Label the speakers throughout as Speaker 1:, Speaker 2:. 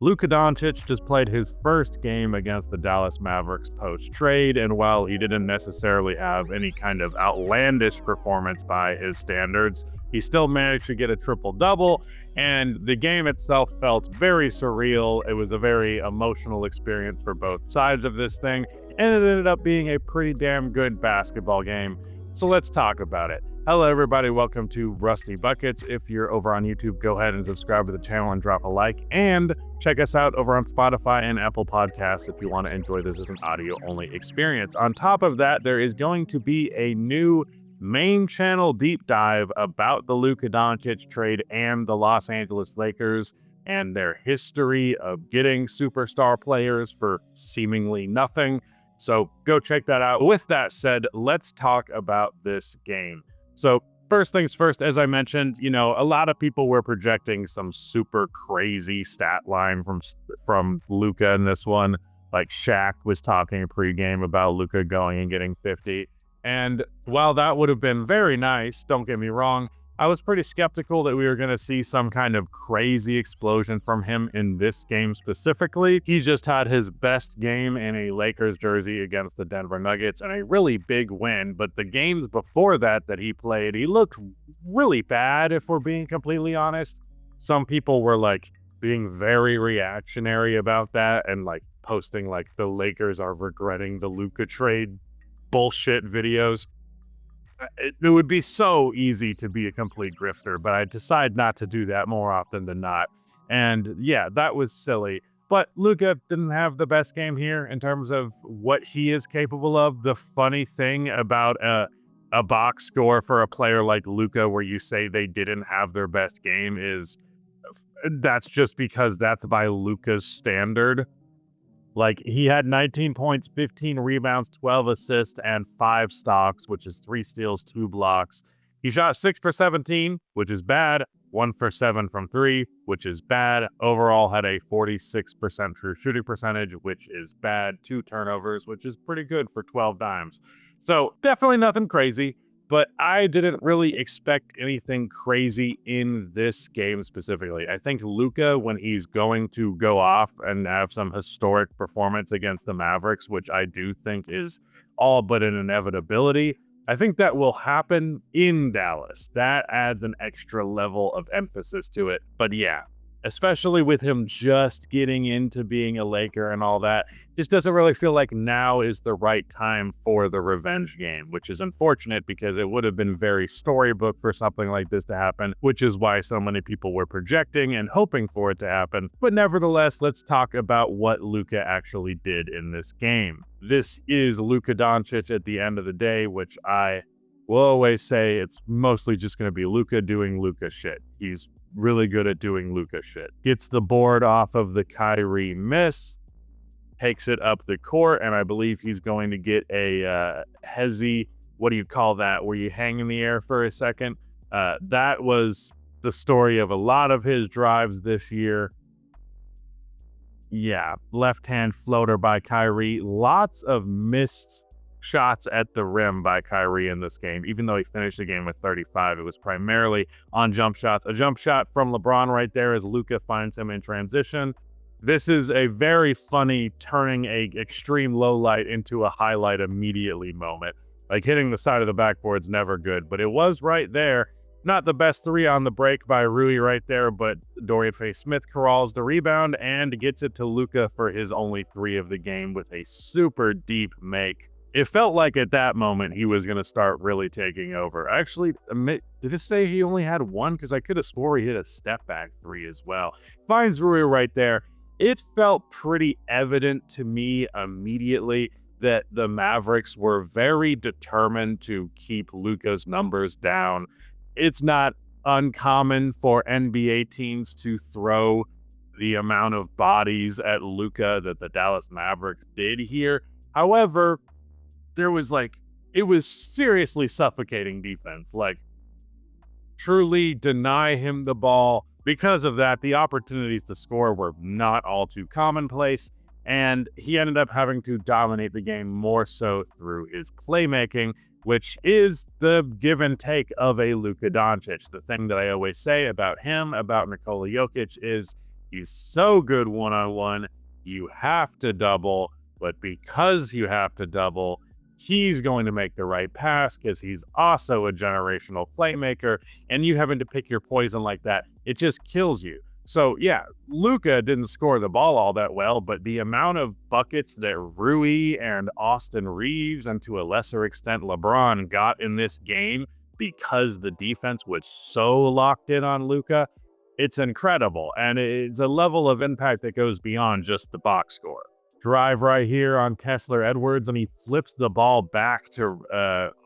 Speaker 1: Luka Doncic just played his first game against the Dallas Mavericks post-trade, and while he didn't necessarily have any kind of outlandish performance by his standards, he still managed to get a triple-double, and the game itself felt very surreal. It was a very emotional experience for both sides of this thing, and it ended up being a pretty damn good basketball game. So let's talk about it. Hello everybody, welcome to Rusty Buckets. If you're over on YouTube, go ahead and subscribe to the channel and drop a like, and check us out over on Spotify and Apple Podcasts if you want to enjoy this as an audio-only experience. On top of that, there is going to be a new main channel deep dive about the Luka Doncic trade and the Los Angeles Lakers and their history of getting superstar players for seemingly nothing. So go check that out. With that said, let's talk about this game. So first things first, as I mentioned, a lot of people were projecting some super crazy stat line from Luka in this one. Like Shaq was talking pregame about Luka going and getting 50. And while that would have been very nice, don't get me wrong, I was pretty skeptical that we were going to see some kind of crazy explosion from him in this game specifically. He just had his best game in a Lakers jersey against the Denver Nuggets and a really big win. But the games before that he played, he looked really bad, if we're being completely honest. Some people were like being very reactionary about that and like posting like the Lakers are regretting the Luka trade bullshit videos. It would be so easy to be a complete grifter, but I decide not to do that more often than not. And yeah, that was silly. But Luka didn't have the best game here in terms of what he is capable of. The funny thing about a box score for a player like Luka where you say they didn't have their best game is that's just because that's by Luka's standard. Like, he had 19 points, 15 rebounds, 12 assists, and 5 stocks, which is 3 steals, 2 blocks. He shot 6 for 17, which is bad. 1 for 7 from 3, which is bad. Overall had a 46% true shooting percentage, which is bad. 2 turnovers, which is pretty good for 12 dimes. So definitely nothing crazy. But I didn't really expect anything crazy in this game specifically. I think Luka, when he's going to go off and have some historic performance against the Mavericks, which I do think is all but an inevitability, I think that will happen in Dallas. That adds an extra level of emphasis to it. But yeah, especially with him just getting into being a Laker and all that, just doesn't really feel like now is the right time for the revenge game, which is unfortunate because it would have been very storybook for something like this to happen, which is why so many people were projecting and hoping for it to happen. But nevertheless, let's talk about what Luka actually did in this game. This is Luka Doncic at the end of the day, which I will always say it's mostly just going to be Luka doing Luka shit. He's really good at doing Luka shit. Gets the board off of the Kyrie miss, takes it up the court, and I believe he's going to get a hezzy, what do you call that, where you hang in the air for a second. That was the story of a lot of his drives this year. Yeah, left-hand floater by Kyrie. Lots of missed shots at the rim by Kyrie in this game. Even though he finished the game with 35, it was primarily on jump shots. A jump shot from LeBron right there as Luka finds him in transition. This is a very funny turning a extreme low light into a highlight immediately moment. Like, hitting the side of the backboard's never good, but it was right there. Not the best 3 on the break by Rui right there, but Dorian Finney-Smith corrals the rebound and gets it to Luka for his only 3 of the game with a super deep make. It felt like at that moment he was going to start really taking over. Actually, did it say he only had 1? Because I could have swore he hit a step back 3 as well. Finds Rui right there. It felt pretty evident to me immediately that the Mavericks were very determined to keep Luka's numbers down. It's not uncommon for NBA teams to throw the amount of bodies at Luka that the Dallas Mavericks did here. However, it was seriously suffocating defense. Like, truly deny him the ball. Because of that, the opportunities to score were not all too commonplace, and he ended up having to dominate the game more so through his playmaking, which is the give and take of a Luka Doncic. The thing that I always say about him, about Nikola Jokic, is He's so good one-on-one. You have to double, but because you have to double, he's going to make the right pass because he's also a generational playmaker, and you having to pick your poison like that, it just kills you. So yeah, Luka didn't score the ball all that well, but the amount of buckets that Rui and Austin Reeves, and to a lesser extent LeBron, got in this game because the defense was so locked in on Luka, it's incredible. And it's a level of impact that goes beyond just the box score. Drive right here on Kessler Edwards, and he flips the ball back to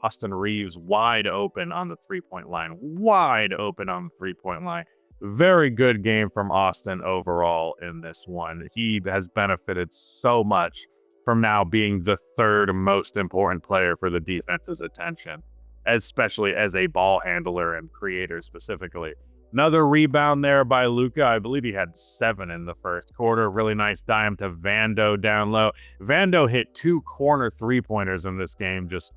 Speaker 1: Austin Reeves wide open on the three-point line. Wide open on the three-point line. Very good game from Austin overall in this one. He has benefited so much from now being the third most important player for the defense's attention, especially as a ball handler and creator specifically. Another rebound there by Luka. I believe he had 7 in the first quarter. Really nice dime to Vando down low. Vando hit 2 corner three-pointers in this game. Just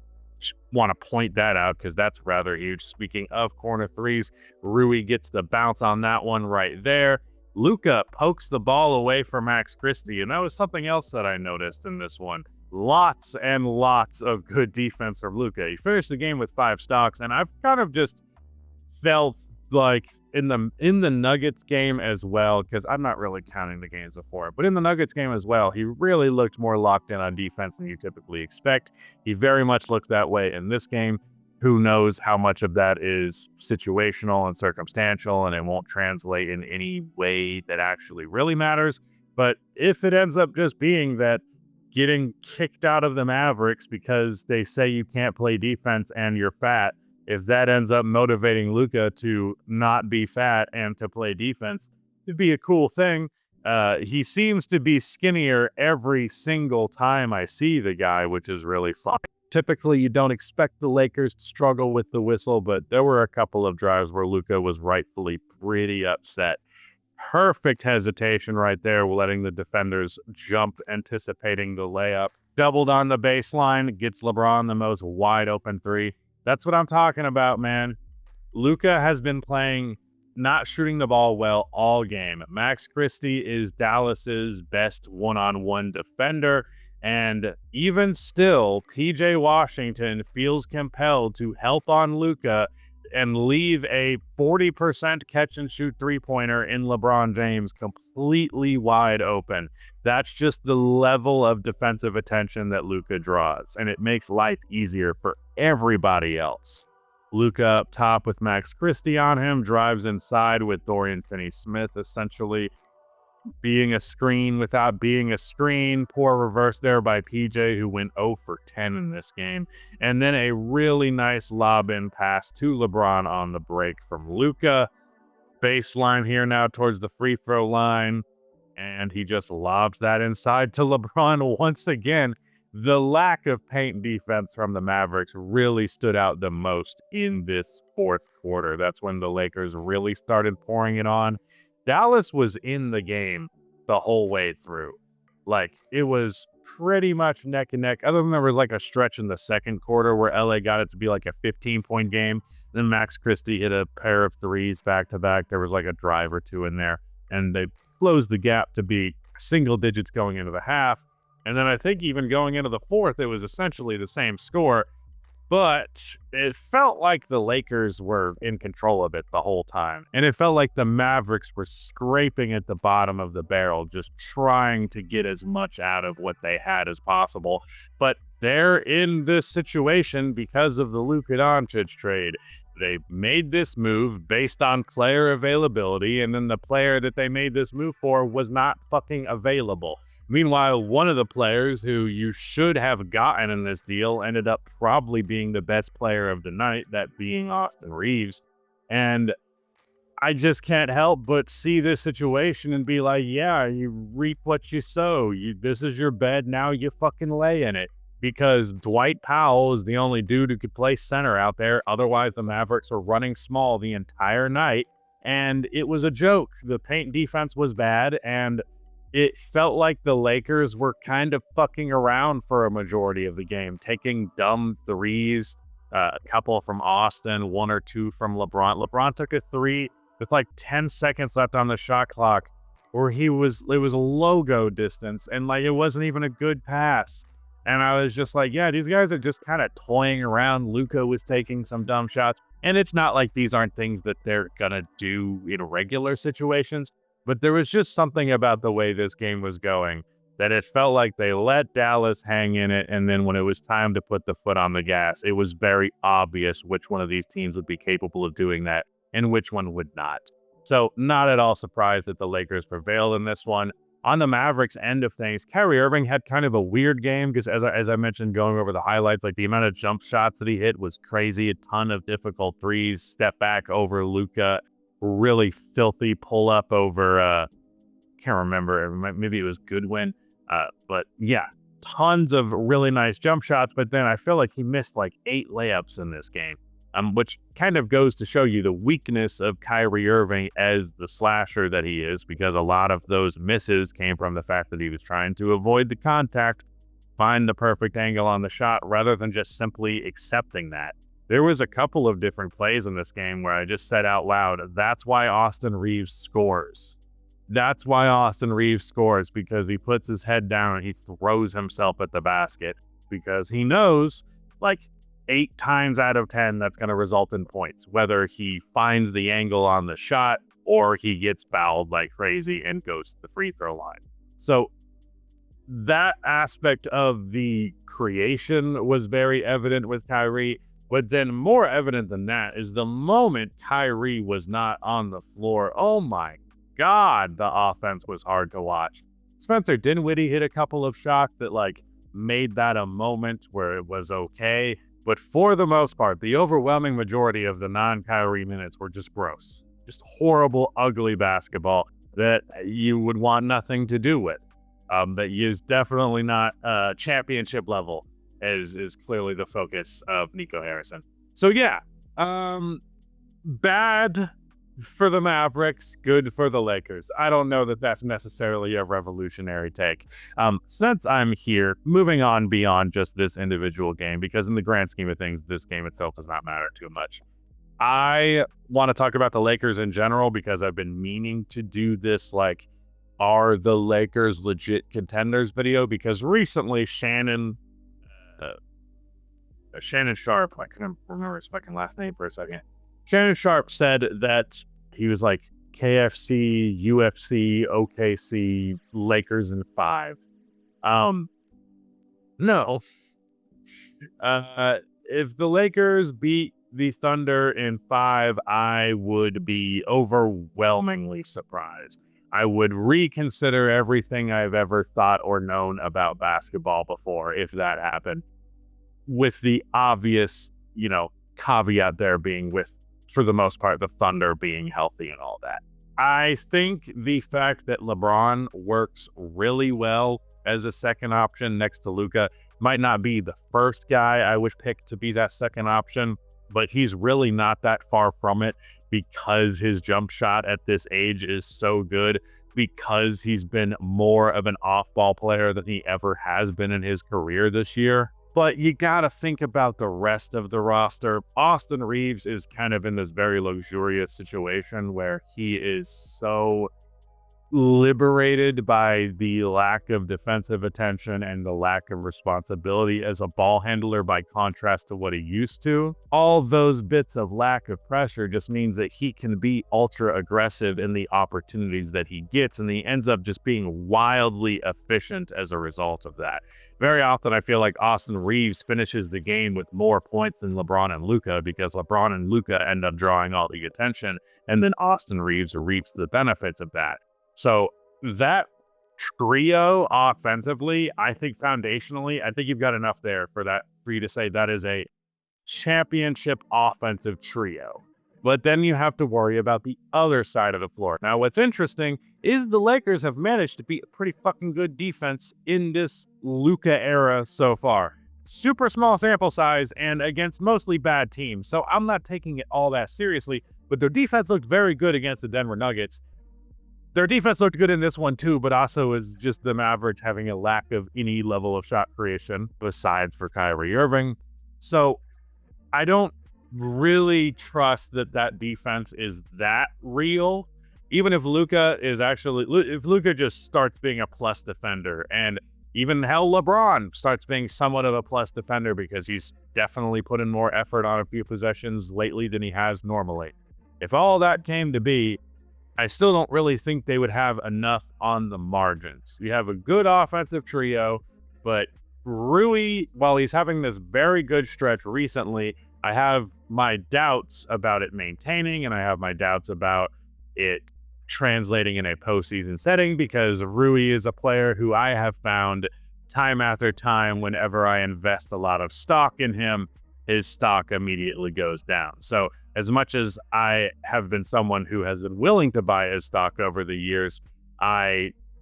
Speaker 1: want to point that out because that's rather huge. Speaking of corner threes, Rui gets the bounce on that one right there. Luka pokes the ball away from Max Christie, and that was something else that I noticed in this one. Lots and lots of good defense from Luka. He finished the game with 5 stocks, and I've kind of just felt like in the Nuggets game as well, because I'm not really counting the games before, but in the Nuggets game as well, he really looked more locked in on defense than you typically expect. He very much looked that way in this game. Who knows how much of that is situational and circumstantial, and it won't translate in any way that actually really matters. But if it ends up just being that getting kicked out of the Mavericks because they say you can't play defense and you're fat, if that ends up motivating Luka to not be fat and to play defense, it'd be a cool thing. He seems to be skinnier every single time I see the guy, which is really fun. Typically, you don't expect the Lakers to struggle with the whistle, but there were a couple of drives where Luka was rightfully pretty upset. Perfect hesitation right there, letting the defenders jump, anticipating the layup. Doubled on the baseline, gets LeBron the most wide open 3. That's what I'm talking about, man. Luka has been playing, not shooting the ball well all game. Max Christie is Dallas's best one-on-one defender, and even still, PJ Washington feels compelled to help on Luka and leave a 40% catch-and-shoot three-pointer in LeBron James completely wide open. That's just the level of defensive attention that Luka draws, and it makes life easier for everybody else. Luka up top with Max Christie on him, drives inside with Dorian Finney-Smith, essentially being a screen without being a screen. Poor reverse there by PJ, who went 0 for 10 in this game. And then a really nice lob-in pass to LeBron on the break from Luka. Baseline here now towards the free throw line, and he just lobs that inside to LeBron once again. The lack of paint defense from the Mavericks really stood out the most in this fourth quarter. That's when the Lakers really started pouring it on. Dallas was in the game the whole way through. Like, it was pretty much neck and neck, other than there was like a stretch in the second quarter where LA got it to be like a 15-point game. Then Max Christie hit a pair of threes back-to-back. There was like a drive or two in there, and they closed the gap to be single digits going into the half. And then I think even going into the fourth, it was essentially the same score. But it felt like the Lakers were in control of it the whole time. And it felt like the Mavericks were scraping at the bottom of the barrel, just trying to get as much out of what they had as possible. But they're in this situation because of the Luka Doncic trade. They made this move based on player availability, and then the player that they made this move for was not fucking available. Meanwhile, one of the players who you should have gotten in this deal ended up probably being the best player of the night, that being Austin Reeves. And I just can't help but see this situation and be like, yeah, you reap what you sow. This is your bed, now you fucking lay in it. Because Dwight Powell is the only dude who could play center out there. Otherwise, the Mavericks were running small the entire night. And it was a joke. The paint defense was bad, and it felt like the Lakers were kind of fucking around for a majority of the game, taking dumb threes, a couple from Austin, 1 or 2 from LeBron. LeBron took a 3 with like 10 seconds left on the shot clock, where it was a logo distance and like it wasn't even a good pass. And I was just like, yeah, these guys are just kind of toying around. Luka was taking some dumb shots. And it's not like these aren't things that they're going to do in regular situations. But there was just something about the way this game was going that it felt like they let Dallas hang in it. And then when it was time to put the foot on the gas, it was very obvious which one of these teams would be capable of doing that and which one would not. So not at all surprised that the Lakers prevailed in this one. On the Mavericks end of things, Kyrie Irving had kind of a weird game because as I mentioned, going over the highlights, like the amount of jump shots that he hit was crazy. A ton of difficult threes, step back over Luka, really filthy pull up over, can't remember, maybe it was Goodwin. But yeah, tons of really nice jump shots. But then I feel like he missed like 8 layups in this game. Which kind of goes to show you the weakness of Kyrie Irving as the slasher that he is, because a lot of those misses came from the fact that he was trying to avoid the contact, find the perfect angle on the shot, rather than just simply accepting that. There was a couple of different plays in this game where I just said out loud, that's why Austin Reeves scores. That's why Austin Reeves scores, because he puts his head down and he throws himself at the basket, because he knows, like, 8 times out of 10, that's going to result in points, whether he finds the angle on the shot or he gets fouled like crazy and goes to the free throw line. So that aspect of the creation was very evident with Kyrie. But then more evident than that is the moment Kyrie was not on the floor, oh my God, the offense was hard to watch. Spencer Dinwiddie hit a couple of shots that like made that a moment where it was okay. But for the most part, the overwhelming majority of the non-Kyrie minutes were just gross. Just horrible, ugly basketball that you would want nothing to do with. That is definitely not championship level, as is clearly the focus of Nico Harrison. So yeah, bad for the Mavericks, good for the Lakers. I don't know that that's necessarily a revolutionary take. Since I'm here, moving on beyond just this individual game, because in the grand scheme of things, this game itself does not matter too much. I want to talk about the Lakers in general because I've been meaning to do this, like, are the Lakers legit contenders video? Because recently Shannon Sharp, I couldn't remember his fucking last name for a second. Shannon Sharp said that he was like KFC, UFC, OKC, Lakers in 5. No. If the Lakers beat the Thunder in 5, I would be overwhelmingly surprised. I would reconsider everything I've ever thought or known about basketball before if that happened. With the obvious, caveat there being with, for the most part, the Thunder being healthy and all that. I think the fact that LeBron works really well as a second option next to Luka might not be the first guy I would pick to be that second option, but he's really not that far from it because his jump shot at this age is so good, because he's been more of an off-ball player than he ever has been in his career this year. But you gotta think about the rest of the roster. Austin Reeves is kind of in this very luxurious situation where he is so liberated by the lack of defensive attention and the lack of responsibility as a ball handler by contrast to what he used to. All those bits of lack of pressure just means that he can be ultra aggressive in the opportunities that he gets, and he ends up just being wildly efficient as a result of that. Very often I feel like Austin Reeves finishes the game with more points than LeBron and Luka, because LeBron and Luka end up drawing all the attention, and then Austin Reeves reaps the benefits of that. So that trio offensively, I think foundationally, I think you've got enough there for you to say that is a championship offensive trio. But then you have to worry about the other side of the floor. Now, what's interesting is the Lakers have managed to beat a pretty fucking good defense in this Luka era so far. Super small sample size and against mostly bad teams. So I'm not taking it all that seriously, but their defense looked very good against the Denver Nuggets. Their defense looked good in this one too, but also is just the Mavericks having a lack of any level of shot creation besides for Kyrie Irving. So I don't really trust that defense is that real even if if Luka just starts being a plus defender, and even hell LeBron starts being somewhat of a plus defender because he's definitely put in more effort on a few possessions lately than he has normally. If all that came to be, I still don't really think they would have enough on the margins. You have a good offensive trio, but Rui, while he's having this very good stretch recently, I have my doubts about it maintaining, and I have my doubts about it translating in a postseason setting, because Rui is a player who I have found time after time, whenever I invest a lot of stock in him, his stock immediately goes down. So as much as I have been someone who has been willing to buy his stock over the years,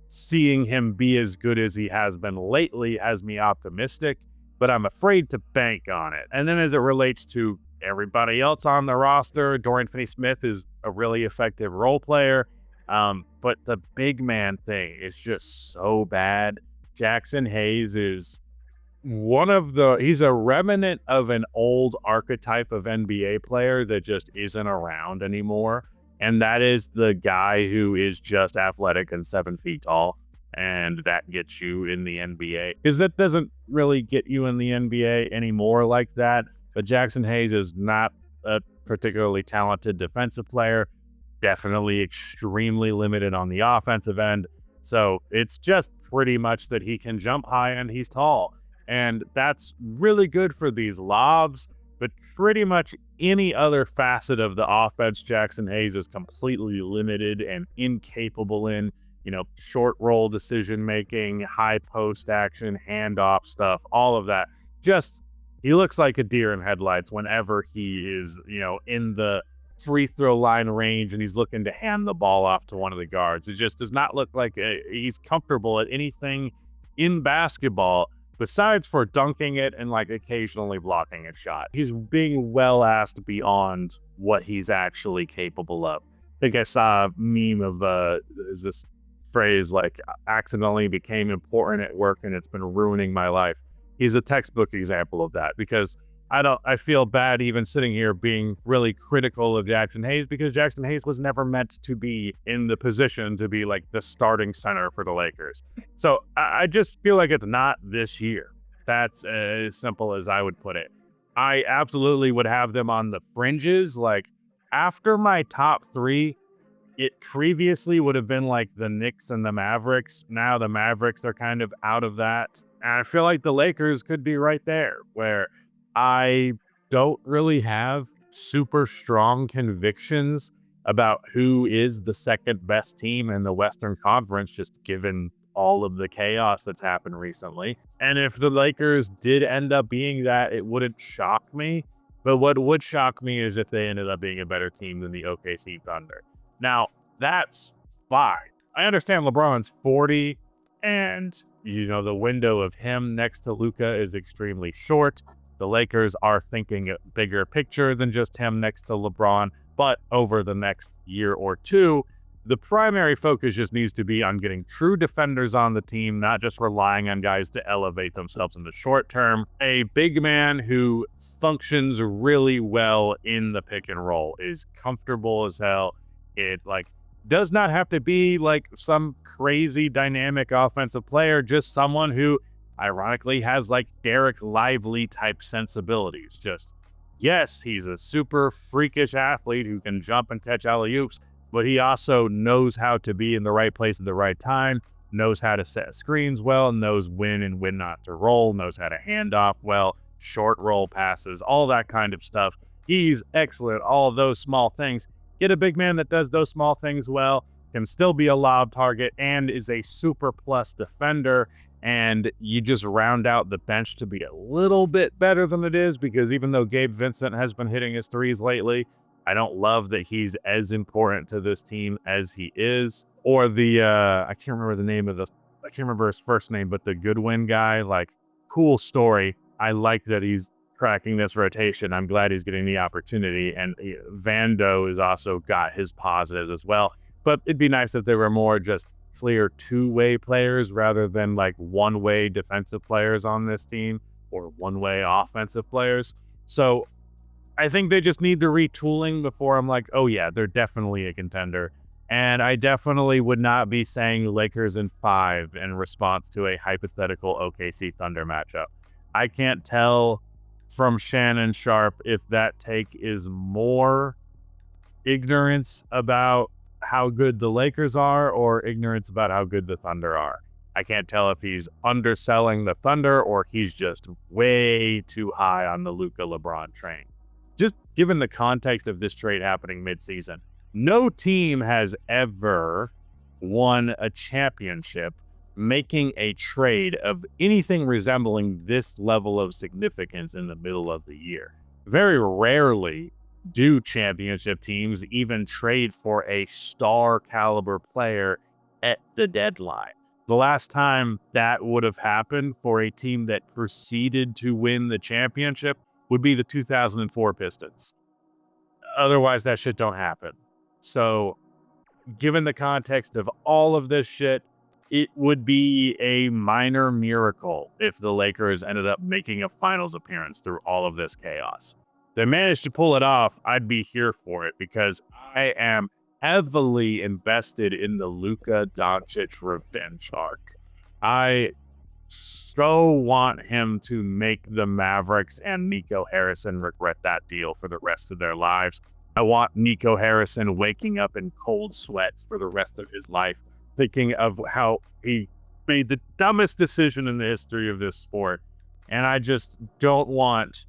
Speaker 1: seeing him be as good as he has been lately has me optimistic, but I'm afraid to bank on it. And then as it relates to everybody else on the roster, Dorian Finney-Smith is a really effective role player, but the big man thing is just so bad. Jackson Hayes is he's a remnant of an old archetype of NBA player that just isn't around anymore. And that is the guy who is just athletic and 7 feet tall. And that gets you in the NBA. Because that doesn't really get you in the NBA anymore like that. But Jackson Hayes is not a particularly talented defensive player. Definitely extremely limited on the offensive end. So it's just pretty much that he can jump high and he's tall. And that's really good for these lobs, but pretty much any other facet of the offense, Jackson Hayes is completely limited and incapable in. Short roll decision making, high post action, handoff stuff, all of that. Just, he looks like a deer in headlights whenever he is, in the free throw line range and he's looking to hand the ball off to one of the guards. It just does not look like he's comfortable at anything in basketball besides for dunking it and occasionally blocking a shot. He's being well asked beyond what he's actually capable of. I think I saw a meme of this phrase accidentally became important at work and it's been ruining my life. He's a textbook example of that, because I feel bad even sitting here being really critical of Jackson Hayes, because Jackson Hayes was never meant to be in the position to be the starting center for the Lakers. So I just feel like it's not this year. That's as simple as I would put it. I absolutely would have them on the fringes. After my top three, it previously would have been the Knicks and the Mavericks. Now the Mavericks are kind of out of that. And I feel like the Lakers could be right there, where I don't really have super strong convictions about who is the second best team in the Western Conference, just given all of the chaos that's happened recently. And if the Lakers did end up being that, it wouldn't shock me. But what would shock me is if they ended up being a better team than the OKC Thunder. Now, that's fine. I understand LeBron's 40, and, the window of him next to Luka is extremely short. The Lakers are thinking a bigger picture than just him next to LeBron, but over the next year or two, the primary focus just needs to be on getting true defenders on the team, not just relying on guys to elevate themselves in the short term. A big man who functions really well in the pick and roll, is comfortable as hell. It does not have to be some crazy dynamic offensive player, just someone who ironically has Derek Lively type sensibilities. Just, yes, he's a super freakish athlete who can jump and catch alley-oops, but he also knows how to be in the right place at the right time, knows how to set screens well, knows when and when not to roll, knows how to hand off well, short roll passes, all that kind of stuff. He's excellent, all of those small things. Get a big man that does those small things well, can still be a lob target, and is a super plus defender. And you just round out the bench to be a little bit better than it is, because even though Gabe Vincent has been hitting his threes lately, I don't love that he's as important to this team as he is. Or I can't remember his first name, but the Goodwin guy, cool story. I like that he's cracking this rotation. I'm glad he's getting the opportunity. And Vando has also got his positives as well. But it'd be nice if there were more just clear two-way players rather than one-way defensive players on this team, or one-way offensive players. So I think they just need the retooling before I'm oh yeah, they're definitely a contender. And I definitely would not be saying Lakers in 5 in response to a hypothetical OKC Thunder matchup. I can't tell from Shannon Sharp if that take is more ignorance about how good the Lakers are or ignorance about how good the Thunder are. I can't tell if he's underselling the Thunder or he's just way too high on the Luka LeBron train. Just given the context of this trade happening midseason, no team has ever won a championship making a trade of anything resembling this level of significance in the middle of the year. Very rarely do championship teams even trade for a star caliber player at the deadline. The last time that would have happened for a team that proceeded to win the championship would be the 2004 Pistons. Otherwise, that shit don't happen. So, given the context of all of this shit, it would be a minor miracle if the Lakers ended up making a finals appearance through all of this chaos. If they managed to pull it off, I'd be here for it because I am heavily invested in the Luka Doncic revenge arc. I so want him to make the Mavericks and Nico Harrison regret that deal for the rest of their lives. I want Nico Harrison waking up in cold sweats for the rest of his life, thinking of how he made the dumbest decision in the history of this sport. And I just don't want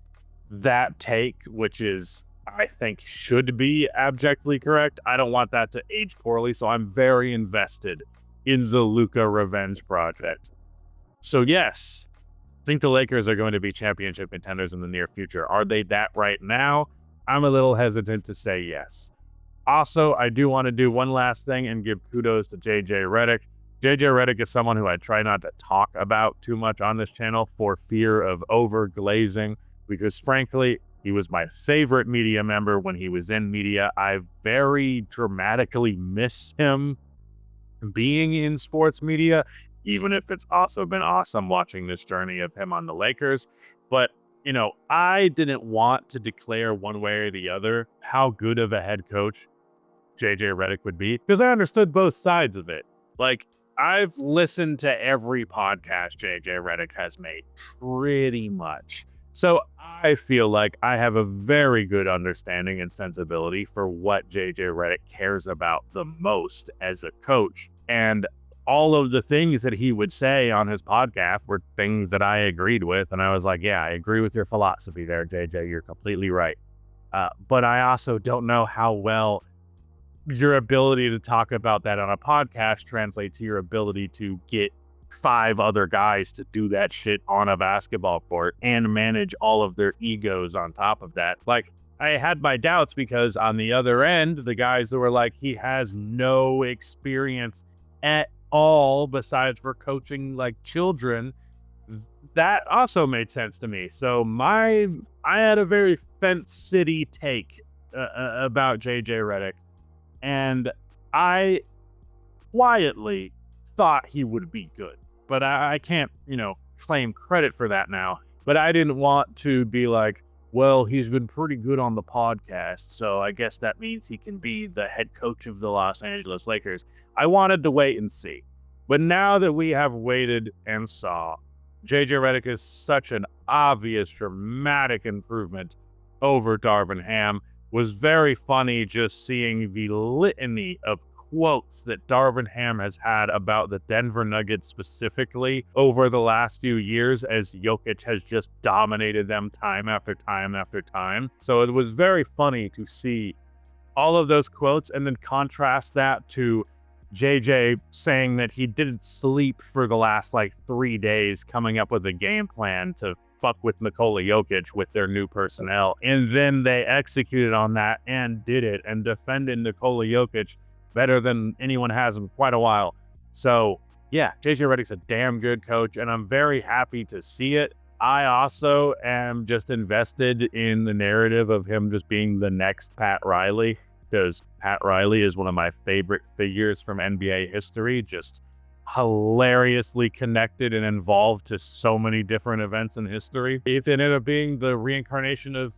Speaker 1: that take, which is, I think, should be abjectly correct. I don't want that to age poorly, so I'm very invested in the Luka revenge project. So yes, I think the Lakers are going to be championship contenders in the near future. Are they that right now? I'm a little hesitant to say yes. Also, I do want to do one last thing and give kudos to JJ Redick. JJ Redick is someone who I try not to talk about too much on this channel for fear of over-glazing, because frankly, he was my favorite media member when he was in media. I very dramatically miss him being in sports media, even if it's also been awesome watching this journey of him on the Lakers. But, you know, I didn't want to declare one way or the other how good of a head coach JJ Redick would be, because I understood both sides of it. Like, I've listened to every podcast JJ Redick has made, pretty much. So I feel like I have a very good understanding and sensibility for what JJ Redick cares about the most as a coach. And all of the things that he would say on his podcast were things that I agreed with. And I was like, yeah, I agree with your philosophy there, JJ. You're completely right. But I also don't know how well your ability to talk about that on a podcast translates to your ability to get 5 other guys to do that shit on a basketball court and manage all of their egos on top of that. Like, I had my doubts because on the other end, the guys that were like, he has no experience at all besides for coaching like children, that also made sense to me. So I had a very fence city take about JJ Redick, and I quietly thought he would be good, but I can't, claim credit for that now. But I didn't want to be like, well, he's been pretty good on the podcast, so I guess that means he can be the head coach of the Los Angeles Lakers. I wanted to wait and see. But now that we have waited and saw, JJ Redick is such an obvious, dramatic improvement over Darvin Ham. Was very funny just seeing the litany of quotes that Darvin Ham has had about the Denver Nuggets specifically over the last few years, as Jokic has just dominated them time after time after time. So it was very funny to see all of those quotes and then contrast that to JJ saying that he didn't sleep for the last 3 days coming up with a game plan to fuck with Nikola Jokic with their new personnel. And then they executed on that and did it and defended Nikola Jokic better than anyone has in quite a while. So yeah, JJ Redick's a damn good coach, and I'm very happy to see it. I also am just invested in the narrative of him just being the next Pat Riley, because Pat Riley is one of my favorite figures from NBA history, just hilariously connected and involved to so many different events in history. If it ended up being the reincarnation of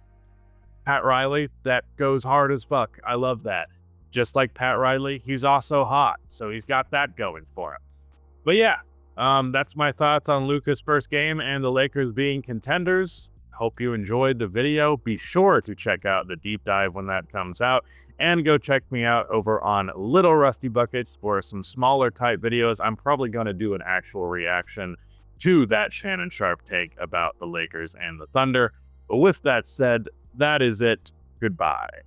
Speaker 1: Pat Riley, that goes hard as fuck. I love that. just like Pat Riley, he's also hot. So he's got that going for him. But yeah, that's my thoughts on Luka's first game and the Lakers being contenders. Hope you enjoyed the video. Be sure to check out the deep dive when that comes out, and go check me out over on Little Rusty Buckets for some smaller type videos. I'm probably going to do an actual reaction to that Shannon Sharpe take about the Lakers and the Thunder. But with that said, that is it. Goodbye.